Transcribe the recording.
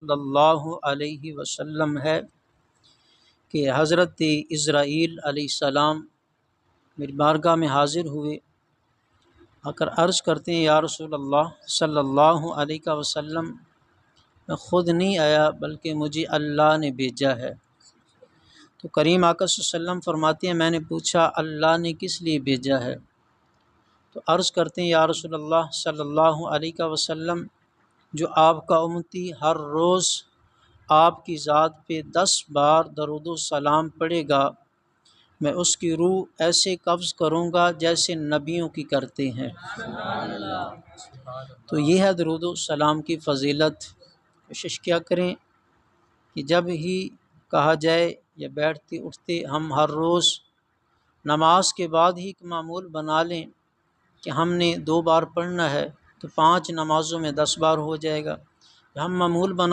صلی اللہ علیہ وسلم ہے کہ حضرت اسرائیل علیہ السلام میری بارگاہ میں حاضر ہوئے، آ کر عرض کرتے ہیں یا رسول اللہ صلی اللہ علیہ وسلم، میں خود نہیں آیا بلکہ مجھے اللہ نے بھیجا ہے۔ تو کریم آقا صلی اللہ علیہ وسلم فرماتے ہیں میں نے پوچھا اللہ نے کس لیے بھیجا ہے؟ تو عرض کرتے ہیں یا رسول اللہ صلی اللہ علیہ وسلم، جو آپ کا امتی ہر روز آپ کی ذات پہ 10 بار درود و سلام پڑھے گا، میں اس کی روح ایسے قبض کروں گا جیسے نبیوں کی کرتے ہیں۔ تو یہ ہے درود و سلام کی فضیلت۔ کوشش کیا کریں کہ جب ہی کہا جائے یا بیٹھتے اٹھتے ہم ہر روز نماز کے بعد ہی ایک معمول بنا لیں کہ ہم نے 2 بار پڑھنا ہے، تو 5 نمازوں میں 10 بار ہو جائے گا۔ ہم معمول بنا